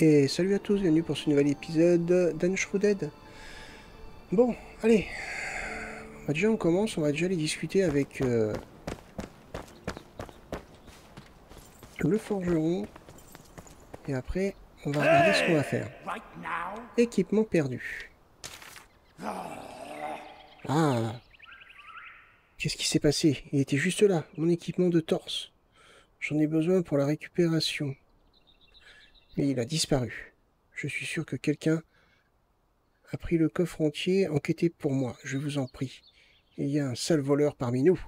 Et salut à tous, bienvenue pour ce nouvel épisode d'Unshrouded. Bon, allez, on commence, on va déjà aller discuter avec le forgeron. Et après, on va regarder ce qu'on va faire. Équipement perdu. Ah, qu'est-ce qui s'est passé? Il était juste là, mon équipement de torse. J'en ai besoin pour la récupération. Mais il a disparu. Je suis sûr que quelqu'un a pris le coffre entier. Enquêtez pour moi, je vous en prie. Il y a un sale voleur parmi nous.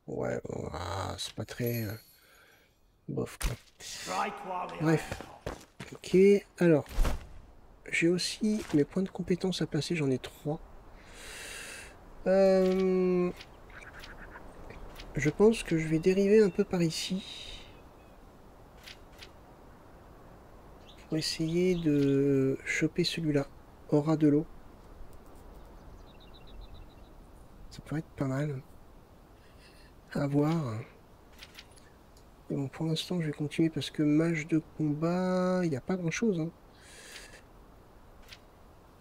Ouais, bon, c'est pas très bof quoi. Bref. Ok, alors. J'ai aussi mes points de compétence à placer, j'en ai 3. Je pense que je vais dériver un peu par ici. Pour essayer de choper celui-là. Aura de l'eau. Ça pourrait être pas mal. À voir. Et bon, pour l'instant, je vais continuer parce que mage de combat, il n'y a pas grand-chose. Hein.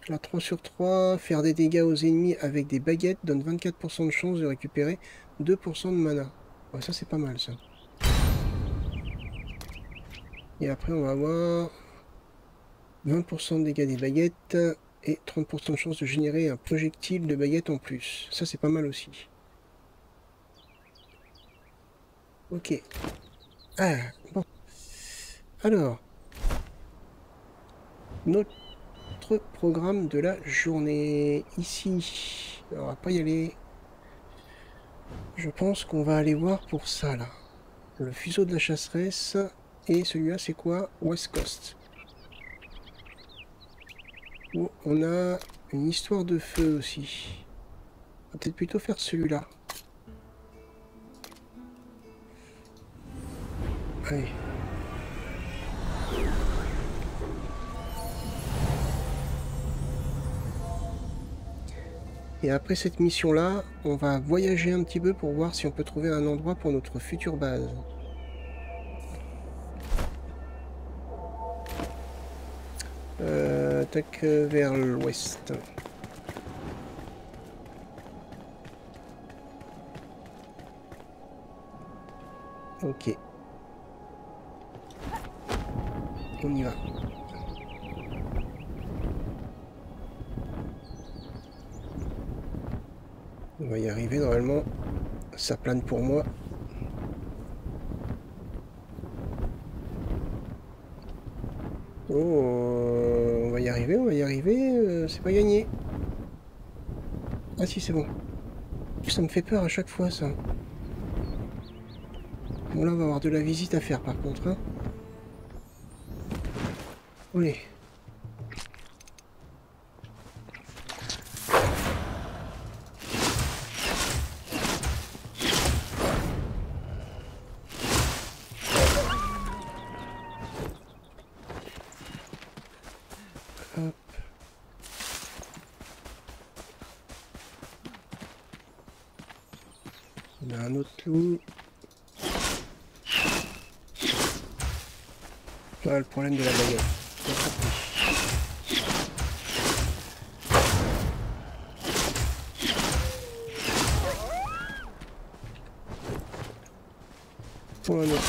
La 3 sur 3, faire des dégâts aux ennemis avec des baguettes donne 24% de chance de récupérer 2% de mana. Ouais, ça, c'est pas mal, ça. Et après, on va avoir 20% de dégâts des baguettes et 30% de chance de générer un projectile de baguette en plus. Ça, c'est pas mal aussi. Ok. Ah, bon. Alors, notre programme de la journée. Ici, on va pas y aller. Je pense qu'on va aller voir pour ça, là. Le fuseau de la chasseresse. Et celui-là, c'est quoi? West Coast. Oh, on a une histoire de feu aussi. On va peut-être plutôt faire celui-là. Allez. Et après cette mission-là, on va voyager un petit peu pour voir si on peut trouver un endroit pour notre future base. Tac, vers l'ouest. Ok. On y va. On va y arriver normalement. Ça plane pour moi. Oh, on va y arriver, on va y arriver. C'est pas gagné. Ah si, c'est bon. Ça me fait peur à chaque fois, ça. Bon, là, on va avoir de la visite à faire, par contre. Hein. Allez. Hop. On a un autre loup. Voilà le problème de la baguette. Pour un autre.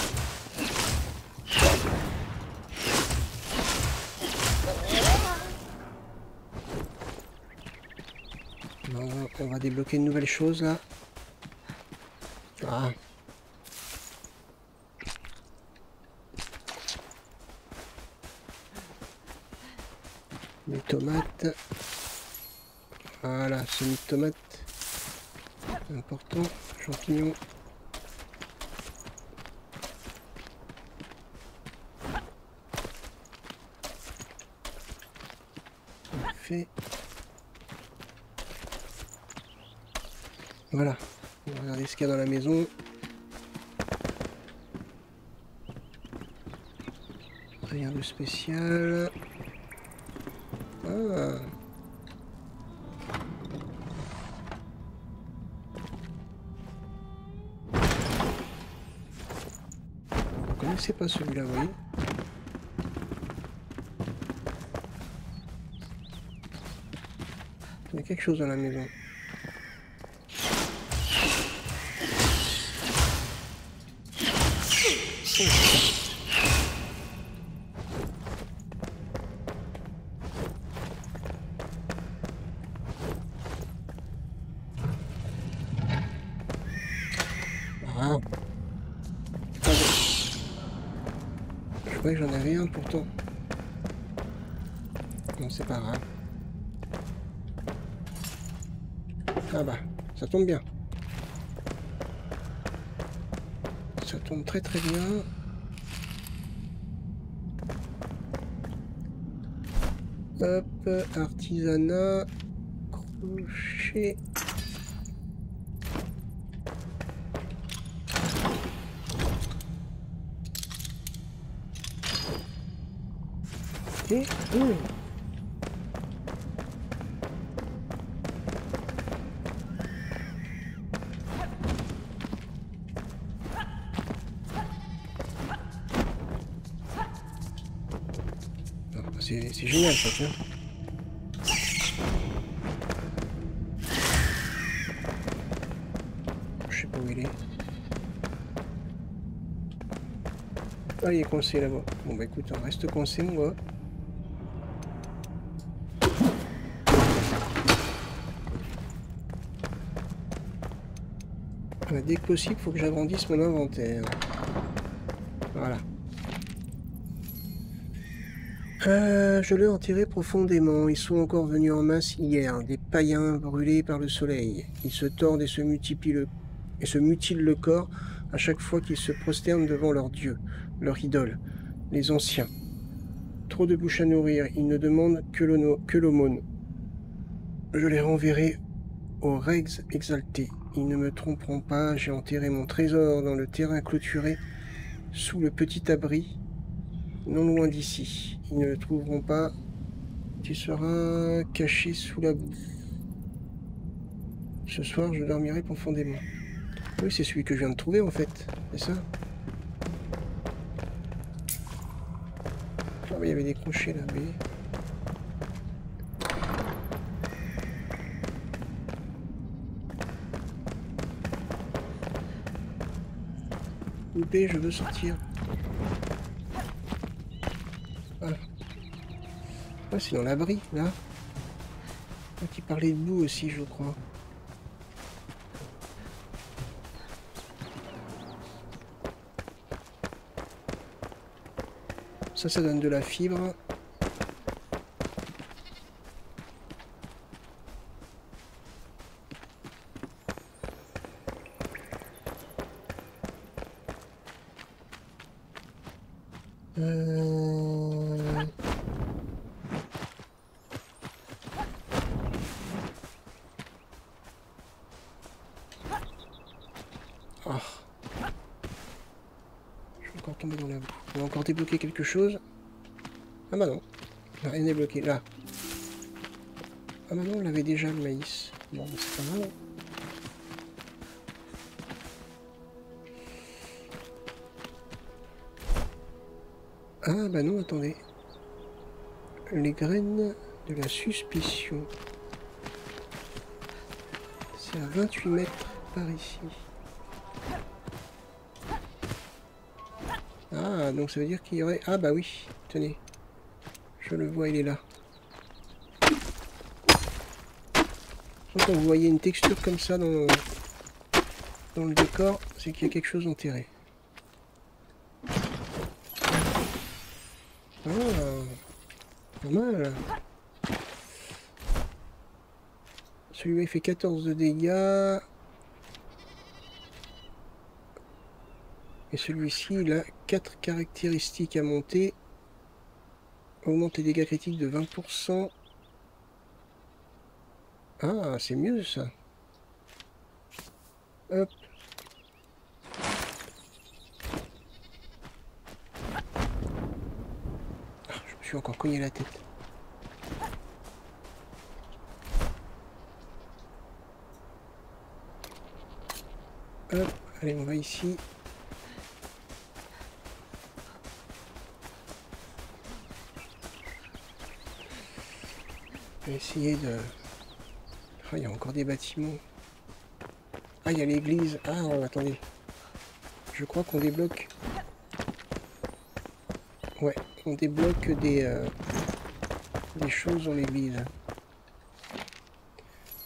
On va débloquer une nouvelle chose là. Ah. Les tomates. Voilà, semis de tomates. C'est important. Champignons. Parfait. Voilà. On va regarder ce qu'il y a dans la maison. Rien de spécial. Ah. Je ne connaissais pas celui-là, vous voyez. Il y a quelque chose dans la maison. Ah. Je croyais que j'en avais un pourtant. Non, c'est pas grave. Ah bah, ça tombe bien. Ça tombe très très bien. Hop, artisanat, crochet. Et c'est génial ça, tiens. Je sais pas où il est. Ah, il est coincé là-bas. Bon bah écoute, on reste coincé mon gars. Dès que possible, il faut que j'agrandisse mon inventaire. Voilà. Je l'ai enterré profondément. Ils sont encore venus en masse hier, des païens brûlés par le soleil. Ils se tordent et se mutilent le corps à chaque fois qu'ils se prosternent devant leur dieu, leur idole, les anciens. Trop de bouches à nourrir, ils ne demandent que l'aumône. Je les renverrai aux Regs exaltés. Ils ne me tromperont pas, j'ai enterré mon trésor dans le terrain clôturé, sous le petit abri, non loin d'ici. Ils ne le trouveront pas. Tu seras caché sous la boue. Ce soir, je dormirai profondément. Oui, c'est celui que je viens de trouver, en fait. C'est ça? Ah oui, il y avait des crochets, là, mais... Loupé, je veux sortir. Ah. Ah, c'est dans l'abri, là. Ah, qui parlait de boue aussi, je crois. Ça donne de la fibre. Oh. Je vais encore tomber dans la boue. On va encore débloquer quelque chose. Ah bah non. Rien n'est bloqué. Là. Ah bah non, on l'avait déjà le maïs. Bon, c'est pas grave. Ah bah non, attendez. Les graines de la suspicion. C'est à 28 mètres par ici. Ah, donc ça veut dire qu'il y aurait... Ah bah oui, tenez. Je le vois, il est là. Quand vous voyez une texture comme ça dans le décor, c'est qu'il y a quelque chose enterré. Ah, pas mal. Celui-là, il fait 14 de dégâts. Et celui-ci, il a 4 caractéristiques à monter. Augmente les dégâts critiques de 20%. Ah, c'est mieux ça. Hop. Ah, je me suis encore cogné la tête. Hop, allez, on va ici. On va essayer de Ah, il y a encore des bâtiments. Ah, il y a l'église. Ah, attendez. Je crois qu'on débloque... Ouais, on débloque des choses dans l'église.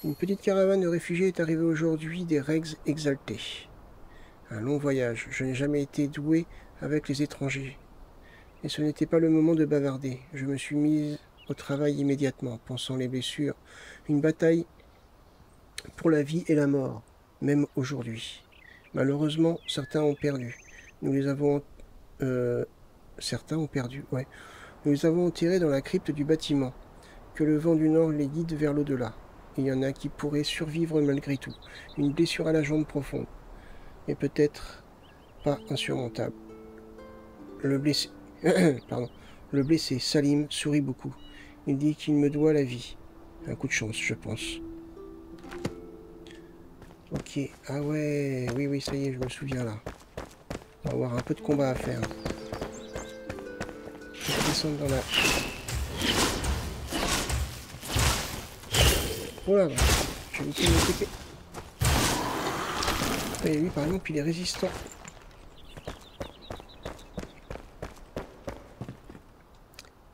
Une petite caravane de réfugiés est arrivée aujourd'hui des Regs exaltés. Un long voyage. Je n'ai jamais été doué avec les étrangers. Et ce n'était pas le moment de bavarder. Je me suis mise au travail immédiatement, pensant les blessures. Une bataille pour la vie et la mort, même aujourd'hui. Malheureusement, certains ont perdu. Nous les avons... certains ont perdu, ouais. Nous les avons enterrés dans la crypte du bâtiment. Que le vent du nord les guide vers l'au-delà. Il y en a qui pourraient survivre malgré tout. Une blessure à la jambe profonde. Et peut-être pas insurmontable. Le blessé... Pardon. Le blessé, Salim, sourit beaucoup. Il dit qu'il me doit la vie. Un coup de chance, je pense. Ok. Ah ouais. Oui, oui, ça y est, je me souviens là. On va avoir un peu de combat à faire. Je vais descendre dans la... Oh là, je vais loupé mon TP. Et lui, par exemple, il est résistant.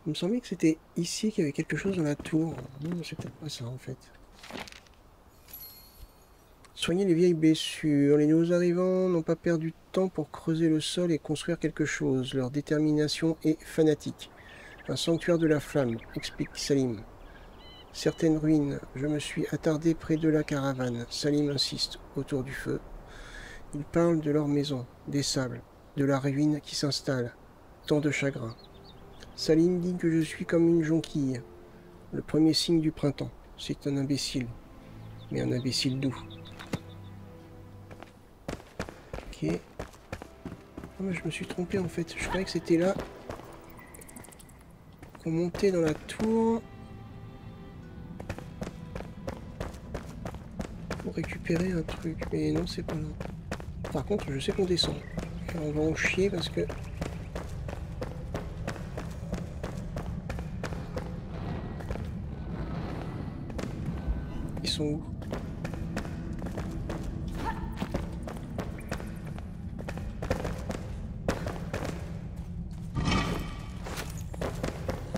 Il me semblait que c'était ici qu'il y avait quelque chose dans la tour. Non, c'est peut-être pas ça en fait. Soigner les vieilles blessures. Les nouveaux arrivants n'ont pas perdu de temps pour creuser le sol et construire quelque chose. Leur détermination est fanatique. Un sanctuaire de la flamme, explique Salim. Certaines ruines. Je me suis attardé près de la caravane. Salim insiste, autour du feu. Ils parlent de leur maison, des sables, de la ruine qui s'installe. Tant de chagrin. Salim dit que je suis comme une jonquille. Le premier signe du printemps. C'est un imbécile. Mais un imbécile doux. Ok. Ah, mais je me suis trompé en fait. Je croyais que c'était là qu'on montait dans la tour pour récupérer un truc. Mais non, c'est pas là. Par contre, je sais qu'on descend. Et on va en chier parce que... Ils sont où?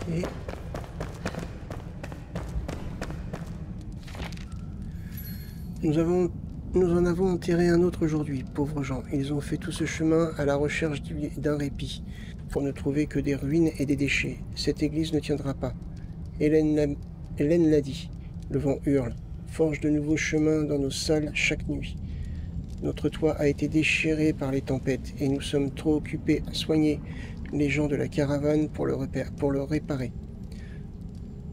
Et... Nous en avons enterré un autre aujourd'hui, pauvres gens. Ils ont fait tout ce chemin à la recherche d'un répit, pour ne trouver que des ruines et des déchets. Cette église ne tiendra pas. Hélène l'a dit. Le vent hurle, forge de nouveaux chemins dans nos salles chaque nuit. Notre toit a été déchiré par les tempêtes et nous sommes trop occupés à soigner les gens de la caravane pour le réparer.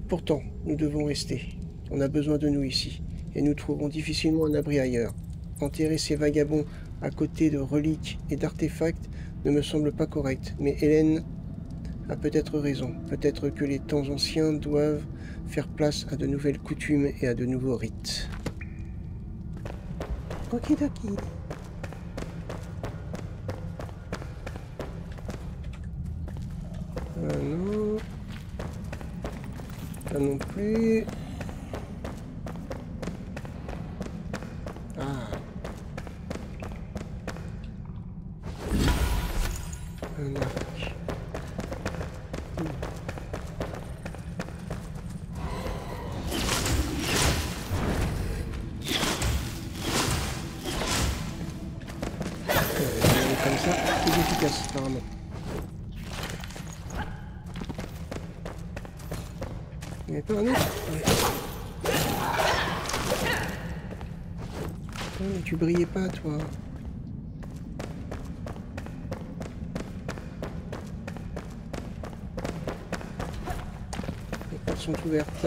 Pourtant, nous devons rester. On a besoin de nous ici. Et nous trouverons difficilement un abri ailleurs. Enterrer ces vagabonds à côté de reliques et d'artefacts ne me semble pas correct, mais Hélène a peut-être raison. Peut-être que les temps anciens doivent faire place à de nouvelles coutumes et à de nouveaux rites. Okidoki. Non. Là non plus. Ah. Un arc. Comme ça, c'est efficace apparemment. Il n'y avait pas un autre? Ouais. Oh, mais tu brillais pas, toi. Les portes sont ouvertes.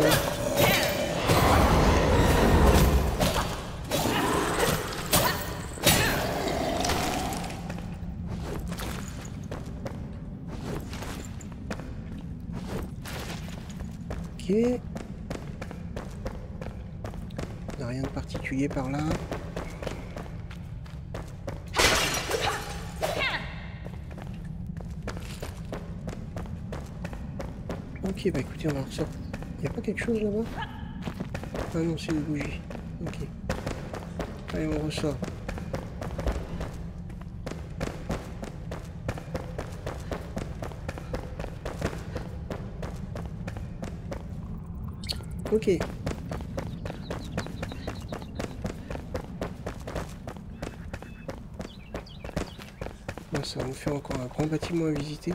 Ok. Il n'y a rien de particulier par là. Ok, bah écoutez, on va ressortir. Il n'y a pas quelque chose là-bas? Ah non, c'est une bougie. Ok. Allez, on ressort. Ok. Bon, ça va nous faire encore un grand bâtiment à visiter.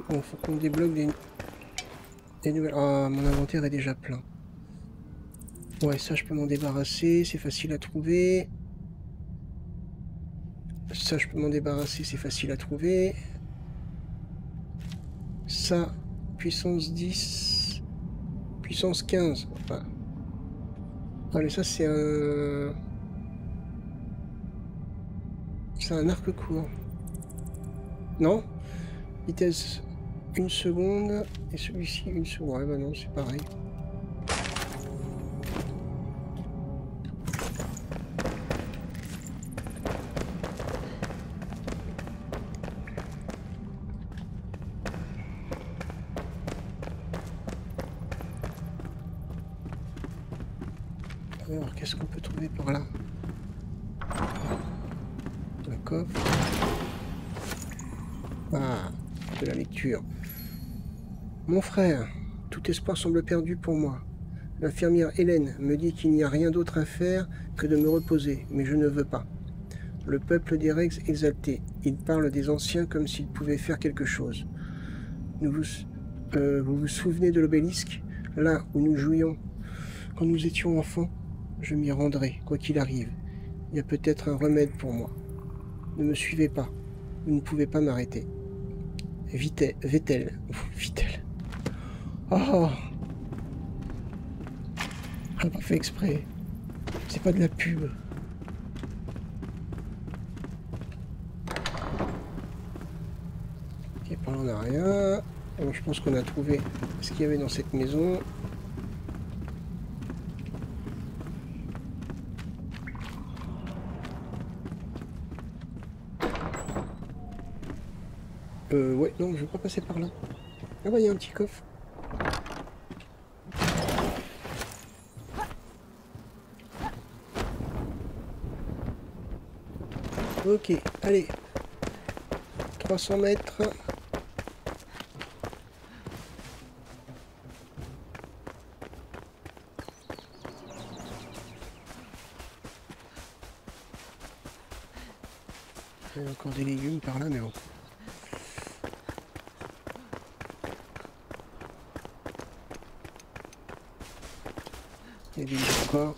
Bon, faut qu'on débloque des nouvelles... Ah, mon inventaire est déjà plein. Ouais, ça, je peux m'en débarrasser. C'est facile à trouver. Ça, je peux m'en débarrasser. C'est facile à trouver. Ça, puissance 10. Puissance 15. Voilà. Allez, ça, c'est un... C'est un arc court. Non? Vitesse 1 seconde. Et celui-ci, 1 seconde. Ouais, bah non, c'est pareil. Alors, qu'est-ce qu'on peut trouver par là? Un coffre. Ah, de la lecture. Mon frère, tout espoir semble perdu pour moi. L'infirmière Hélène me dit qu'il n'y a rien d'autre à faire que de me reposer, mais je ne veux pas. Le peuple des Rex exalté. Il parle des anciens comme s'ils pouvaient faire quelque chose. Vous vous souvenez de l'obélisque? Là où nous jouions quand nous étions enfants? Je m'y rendrai, quoi qu'il arrive. Il y a peut-être un remède pour moi. Ne me suivez pas. Vous ne pouvez pas m'arrêter. Vettel. Oh! On n'a pas fait exprès. C'est pas de la pub. Ok, par là on n'a rien. Alors, je pense qu'on a trouvé ce qu'il y avait dans cette maison. Ouais, non, je vais pas passer par là. Ah bah, il y a un petit coffre. Ok, allez. 300 mètres. Il y a encore des légumes par là, mais bon. Il y a des légumes encore.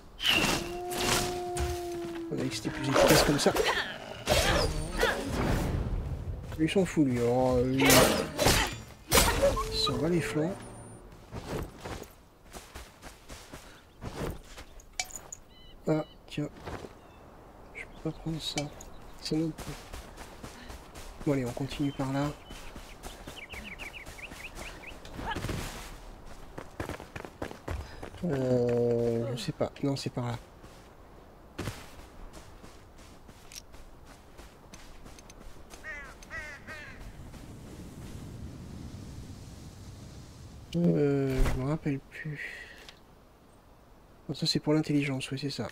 On a dit que c'était plus efficace comme ça. Lui s'en fout, lui. Oh, lui. Il s'en va les flancs. Ah, tiens. Je peux pas prendre ça. C'est non plus. Bon, allez, on continue par là. Je sais pas. Non, c'est par là. Je me rappelle plus. Bon, ça, c'est pour l'intelligence, oui, c'est ça.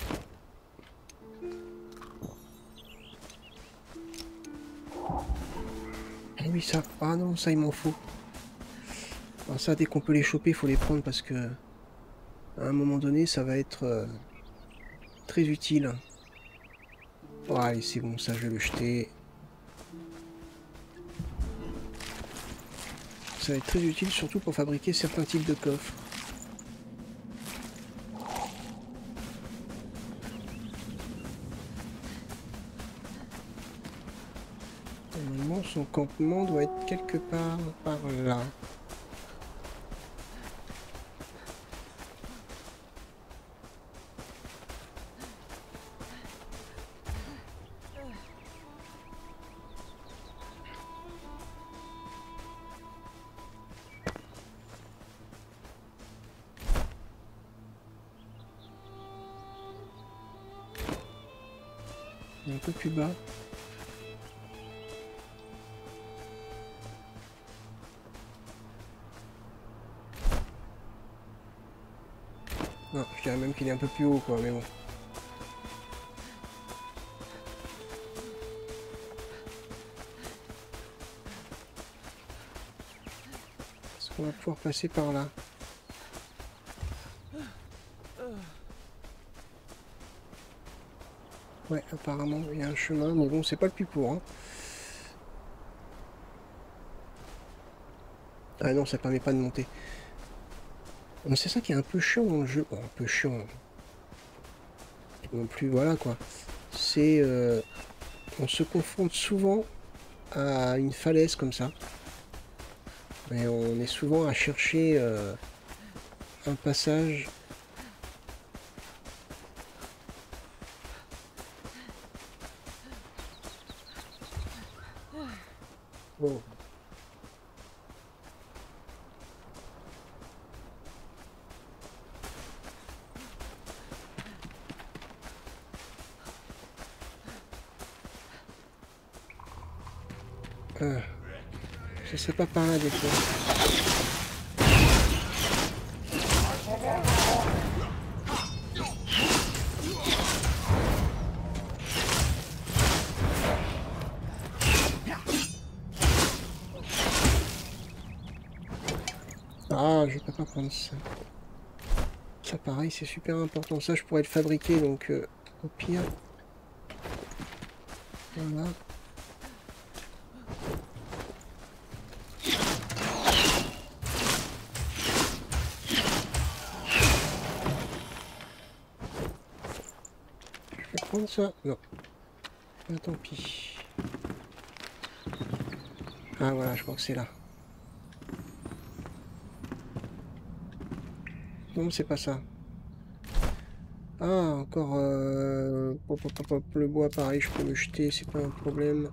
Ah oui, ça. Ah non, ça, il m'en faut. Alors ça, dès qu'on peut les choper, il faut les prendre parce que à un moment donné, ça va être très utile. Oh, allez, c'est bon, ça, je vais le jeter. Ça va être très utile, surtout pour fabriquer certains types de coffres. Normalement, son campement doit être quelque part par là. Un peu plus bas. Non, je dirais même qu'il est un peu plus haut, quoi, mais bon. Est-ce qu'on va pouvoir passer par là? Ouais, apparemment, il y a un chemin, mais bon, c'est pas le plus court, hein. Ah non, ça permet pas de monter. Bon, c'est ça qui est un peu chiant dans le jeu. Bon, un peu chiant. Non plus, voilà, quoi. C'est... on se confronte souvent à une falaise comme ça. Et on est souvent à chercher un passage. Bon. Je sais pas par là des fois. Ah, je peux pas prendre ça. Ça pareil, c'est super important. Ça, je pourrais le fabriquer, donc au pire. Voilà. Je vais prendre ça. Non. Ah, tant pis. Ah voilà, je crois que c'est là. Non, c'est pas ça. Ah, encore... hop, hop, hop, hop, le bois, pareil, je peux le jeter, c'est pas un problème.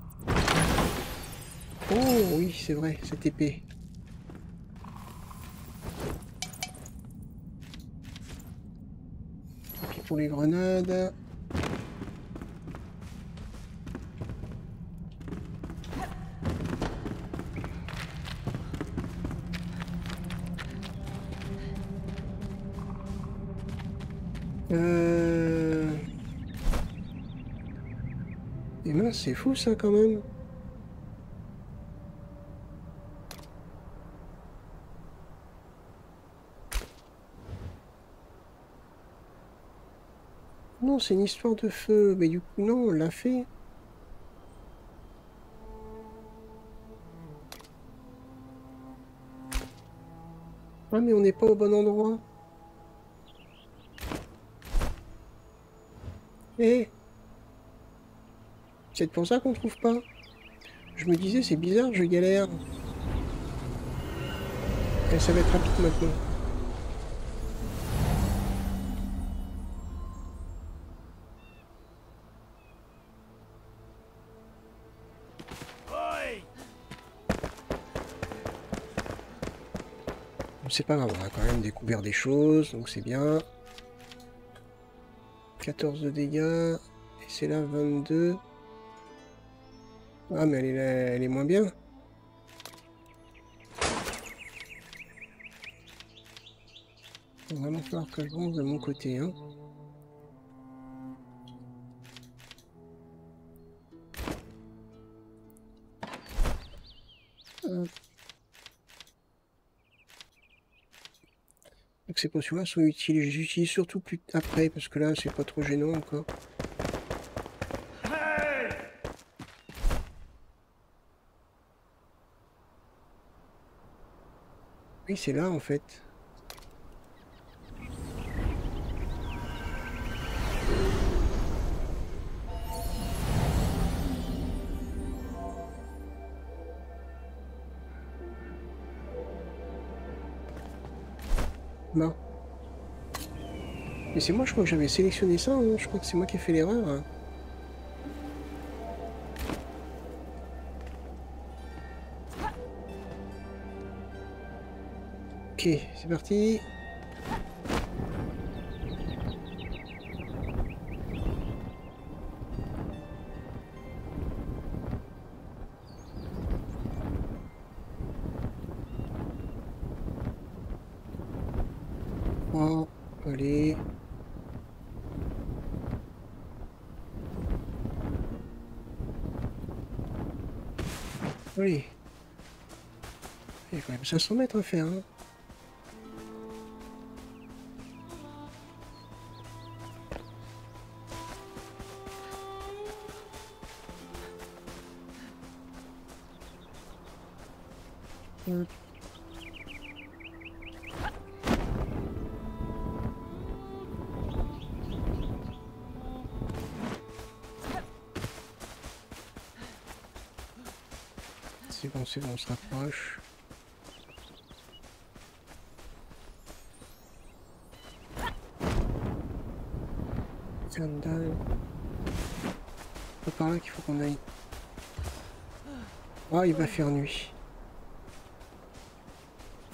Oh, oui, c'est vrai, cette épée. Puis pour les grenades... Et mince, c'est fou ça quand même. Non, c'est une histoire de feu. Mais du coup, non, on l'a fait. Ah, mais on n'est pas au bon endroit. Eh, c'est pour ça qu'on trouve pas. Je me disais, c'est bizarre, je galère. Et ça va être rapide maintenant. C'est pas grave, on a quand même découvert des choses, donc c'est bien. 14 de dégâts, et c'est là 22. Ah, mais elle est moins bien. Il va vraiment falloir que je bronze de mon côté, hein. Hop. Donc ces potions-là sont utiles. Je les utilise surtout plus après, parce que là, c'est pas trop gênant encore. Oui, c'est là, en fait. Non. Mais c'est moi, je crois que j'avais sélectionné ça, hein. Je crois que c'est moi qui ai fait l'erreur, hein. Ok, c'est parti. Oui. Il y a quand même 500 mètres à faire, hein. C'est bon, on se rapproche. C'est une dalle. C'est par là qu'il faut qu'on aille. Ah, il va faire nuit.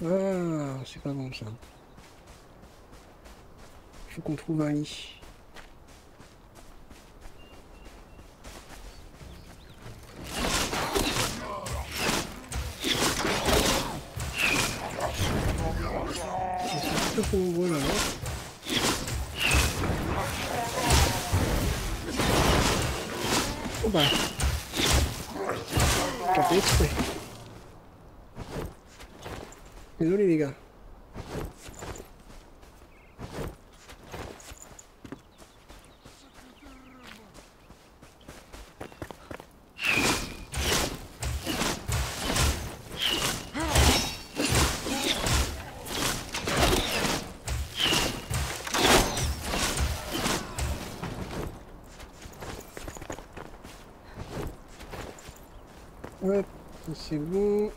Ah, c'est pas bon ça. Il faut qu'on trouve un lit. Ils sont plutôt nombreux là-bas. Oh bah. T'as fait exprès. Désolé les gars. Hop, c'est bon.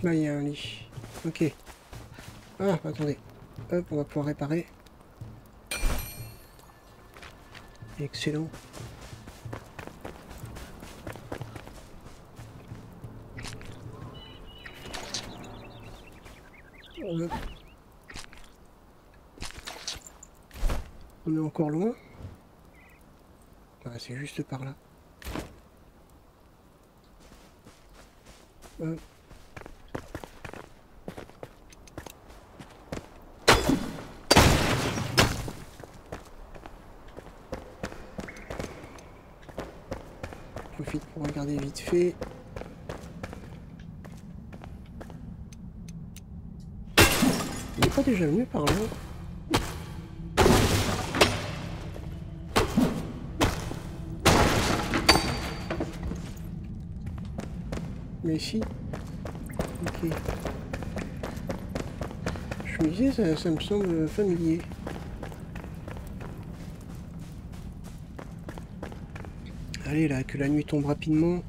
Là, il y a un lit. Ok. Ah, attendez. Hop, on va pouvoir réparer. Excellent. Hop. On est encore loin. Ah, c'est juste par là. Hop. Profite pour regarder vite fait. Il n'est pas déjà venu par là? Mais si. Ok. Je me disais, ça me semble familier. Allez là, que la nuit tombe rapidement.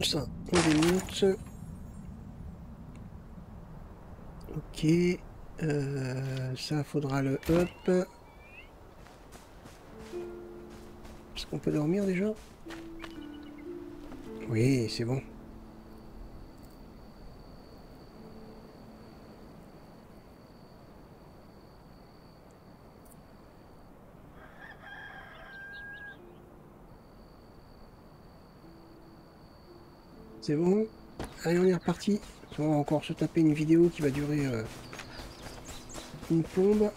Ça, on démonte. Ok. Ça, faudra le up. Est-ce qu'on peut dormir déjà? Oui, c'est bon. C'est bon. Allez, on est reparti. On va encore se taper une vidéo qui va durer une plombe.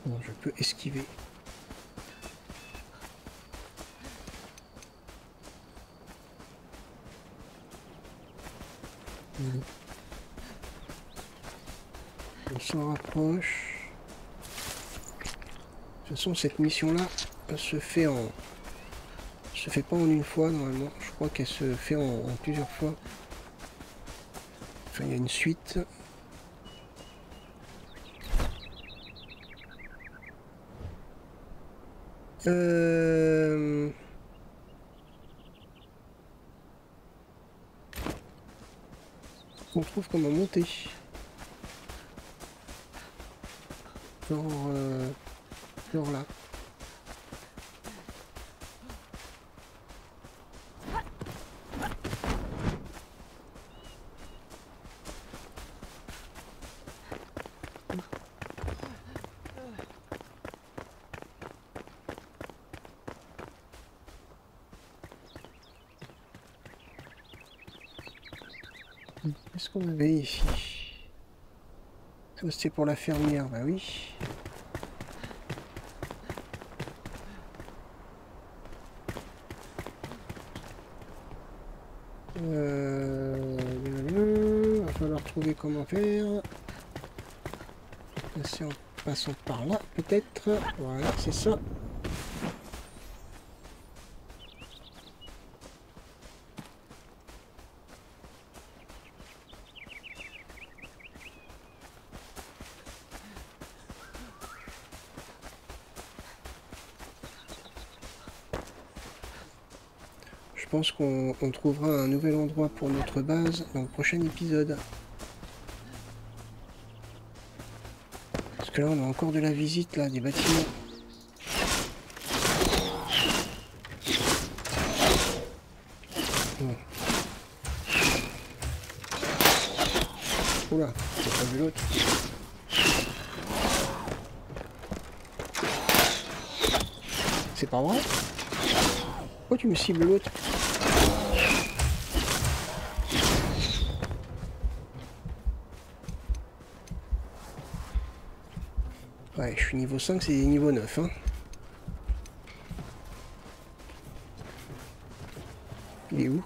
Bon, je peux esquiver. On s'en rapproche. De toute façon, cette mission-là se fait pas en une fois normalement. Je crois qu'elle se fait en plusieurs fois. Enfin, il y a une suite. On trouve comment monter. Genre là. Qu'est-ce qu'on avait ici? Ça c'était pour la fermière, bah oui. Va falloir trouver comment faire. Passer en passant par là, peut-être. Voilà, c'est ça. Je pense qu'on trouvera un nouvel endroit pour notre base dans le prochain épisode. Parce que là, on a encore de la visite, là, des bâtiments. Bon. Oula, j'ai pas vu l'autre. C'est pas vrai? Pourquoi tu me cibles l'autre? Ouais, je suis niveau 5, c'est niveau 9, hein. Il est où?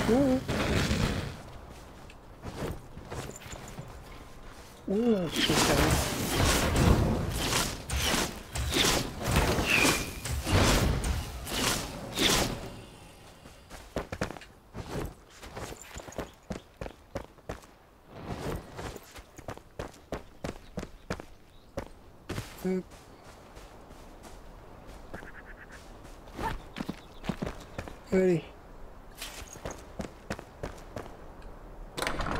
Oh, oh, c'est sérieux. Allez.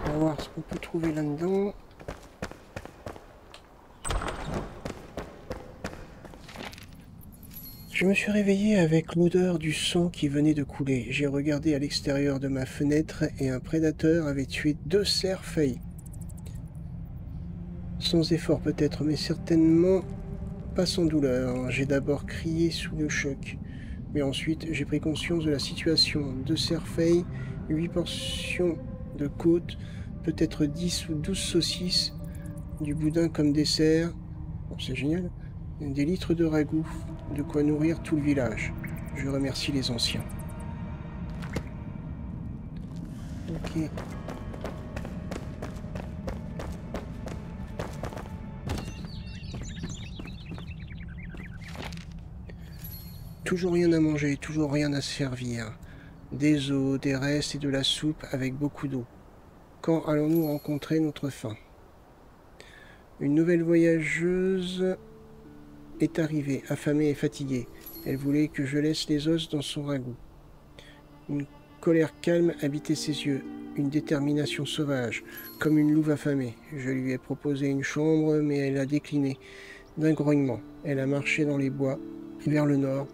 On va voir ce qu'on peut trouver là-dedans. Je me suis réveillé avec l'odeur du sang qui venait de couler. J'ai regardé à l'extérieur de ma fenêtre et un prédateur avait tué 2 cerfs faillis. Sans effort peut-être, mais certainement pas sans douleur. J'ai d'abord crié sous le choc, mais ensuite j'ai pris conscience de la situation. 2 cerfs faillis, 8 portions de côte, peut-être 10 ou 12 saucisses, du boudin comme dessert. Bon, c'est génial. Des litres de ragoût, de quoi nourrir tout le village. Je remercie les anciens. Ok. Toujours rien à manger, toujours rien à servir. Des os, des restes et de la soupe avec beaucoup d'eau. Quand allons-nous rencontrer notre fin? Une nouvelle voyageuse est arrivée, affamée et fatiguée. Elle voulait que je laisse les os dans son ragoût. Une colère calme habitait ses yeux, une détermination sauvage, comme une louve affamée. Je lui ai proposé une chambre, mais elle a décliné. D'un grognement, elle a marché dans les bois, vers le nord,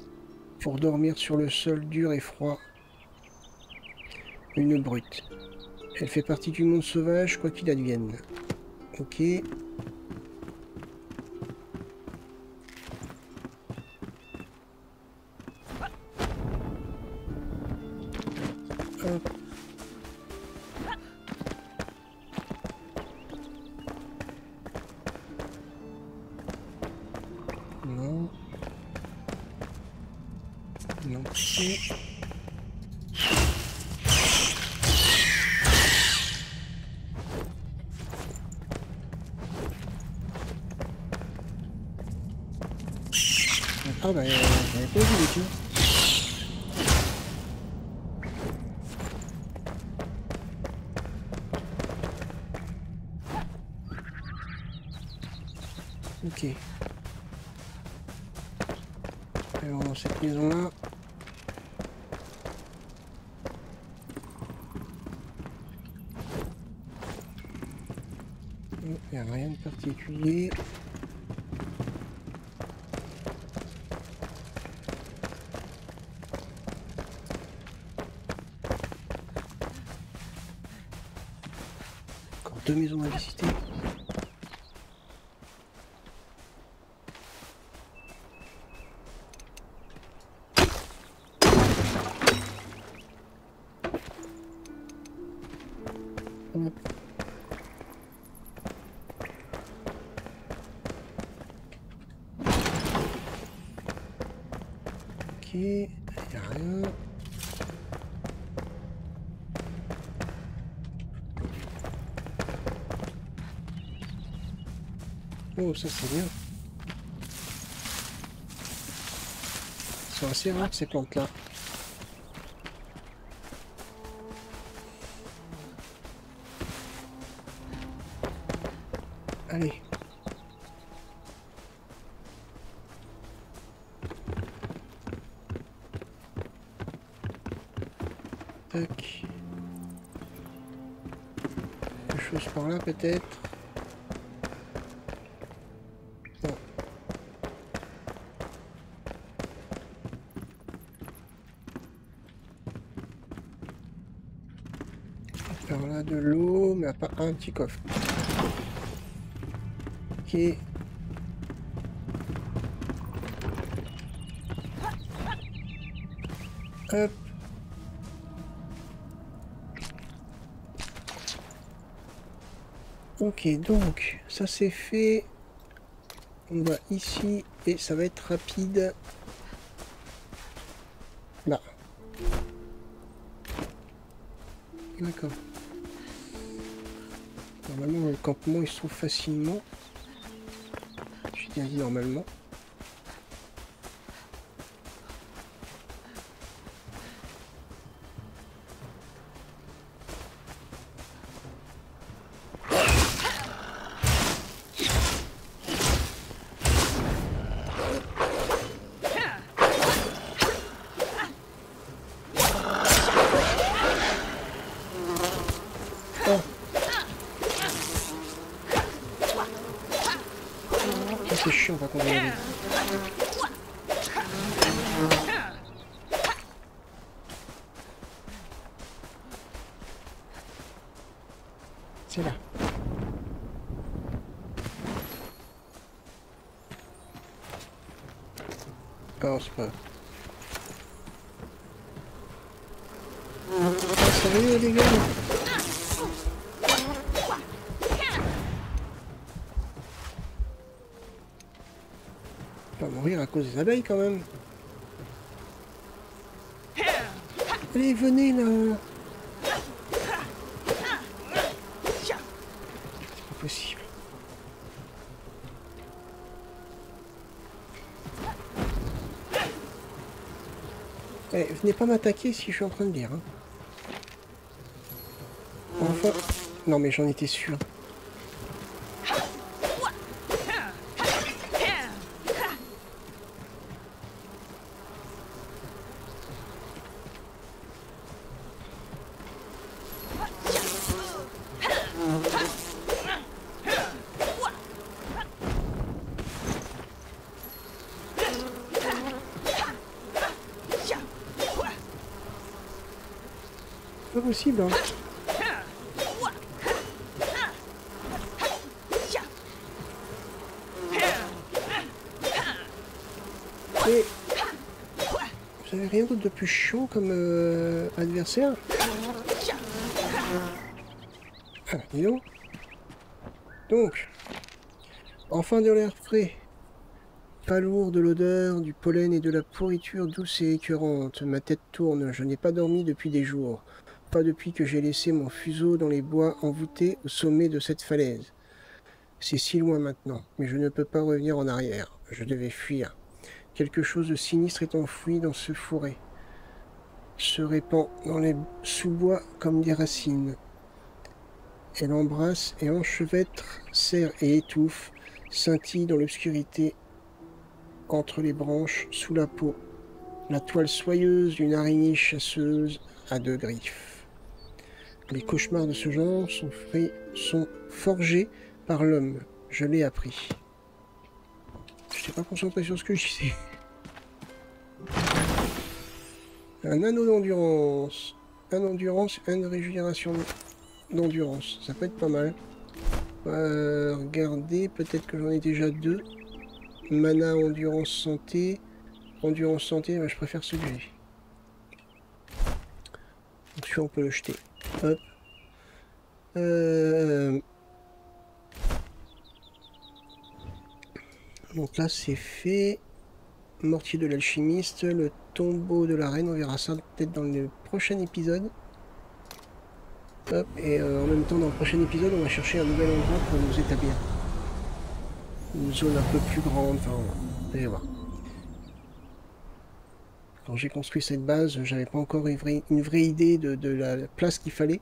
pour dormir sur le sol dur et froid. Une brute. Elle fait partie du monde sauvage, quoi qu'il advienne. Ok. Hop. Non. Non plus. Ah bah, j'avais pas vu les tiens. Ok. Alors dans cette maison-là. Il n'y a rien de particulier. Encore 2 maisons à visiter. Ok, il n'y a rien. Oh, ça c'est bien. Ils sont assez rares ces plantes-là. Allez. Tac. Quelque chose par là peut-être. Non. Par là de l'eau, mais pas un petit coffre. Ok. Hop. Ok, donc ça c'est fait. On va ici et ça va être rapide. Là. D'accord. Normalement le campement il se trouve facilement. J'ai bien dit normalement. C'est chiant par contre. C'est là. Oh, c'est pas grave. Ah, sérieux les gars? On va mourir à cause des abeilles quand même. Allez, venez là. C'est pas possible. Eh, venez pas m'attaquer si je suis en train de lire. Hein. Enfin... Non mais j'en étais sûr. C'est pas possible hein. Et... Vous avez rien d'autre de plus chiant comme adversaire? Ah, dis donc. Donc, enfin de l'air frais. Pas lourd de l'odeur, du pollen et de la pourriture douce et écœurante. Ma tête tourne, je n'ai pas dormi depuis des jours. Pas depuis que j'ai laissé mon fuseau dans les bois envoûtés au sommet de cette falaise. C'est si loin maintenant, mais je ne peux pas revenir en arrière. Je devais fuir. Quelque chose de sinistre est enfoui dans ce fourré. Se répand dans les sous-bois comme des racines. Elle embrasse et enchevêtre, serre et étouffe, scintille dans l'obscurité entre les branches, sous la peau. La toile soyeuse d'une araignée chasseuse à deux griffes. Les cauchemars de ce genre sont forgés par l'homme. Je l'ai appris. Je n'étais pas concentré sur ce que je disais. Un anneau d'endurance. Un d'endurance, une régénération d'endurance. Ça peut être pas mal. Regardez, peut-être que j'en ai déjà deux. Mana, endurance, santé. Endurance, santé, je préfère celui-là. Donc celui-là, on peut le jeter. Hop. Donc là, c'est fait. mortier de l'alchimiste, le tombeau de la reine, on verra ça peut-être dans le prochain épisode. Hop, et en même temps, dans le prochain épisode, on va chercher un nouvel endroit pour nous établir. Une zone un peu plus grande, enfin, vous allez voir. Quand j'ai construit cette base, j'avais pas encore une vraie idée de la place qu'il fallait.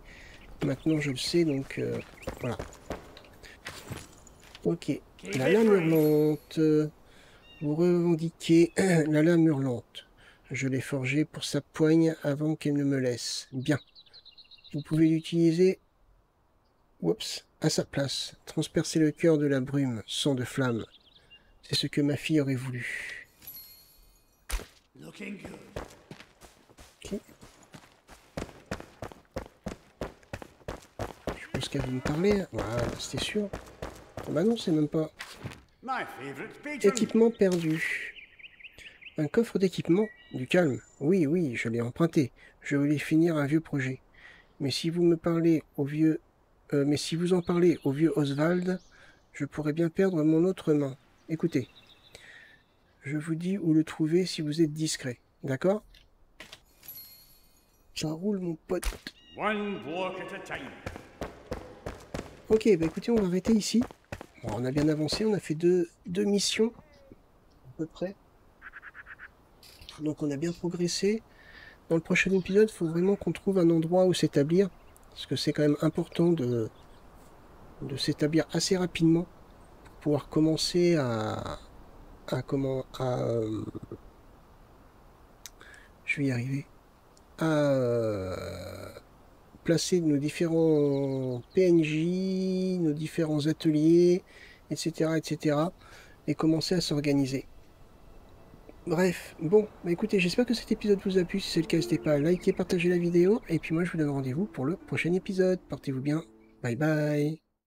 Maintenant, je le sais, donc voilà. Ok, la lame hurlante. Vous revendiquez la lame hurlante. Je l'ai forgée pour sa poigne avant qu'elle ne me laisse. Bien. Vous pouvez l'utiliser à sa place. Transpercer le cœur de la brume, sang de flamme. C'est ce que ma fille aurait voulu. Ok. Je pense qu'elle veut me parler. Voilà, c'était sûr. Ah bah non, c'est même pas... Équipement perdu. Un coffre d'équipement? Du calme. Oui, oui, je l'ai emprunté. Je voulais finir un vieux projet. Mais si vous me parlez au vieux... mais si vous en parlez au vieux Oswald, je pourrais bien perdre mon autre main. Écoutez. Je vous dis où le trouver si vous êtes discret. D'accord? Ça roule, mon pote. Ok, bah écoutez, on va arrêter ici. Bon, on a bien avancé, on a fait deux missions, à peu près. Donc on a bien progressé. Dans le prochain épisode, il faut vraiment qu'on trouve un endroit où s'établir. Parce que c'est quand même important de s'établir assez rapidement pour pouvoir commencer je vais y arriver. À placer nos différents PNJ, nos différents ateliers, etc., etc. et commencer à s'organiser. Bref, bon, bah écoutez, j'espère que cet épisode vous a plu. Si c'est le cas, n'hésitez pas à liker, partager la vidéo. Et puis moi, je vous donne rendez-vous pour le prochain épisode. Portez-vous bien. Bye bye.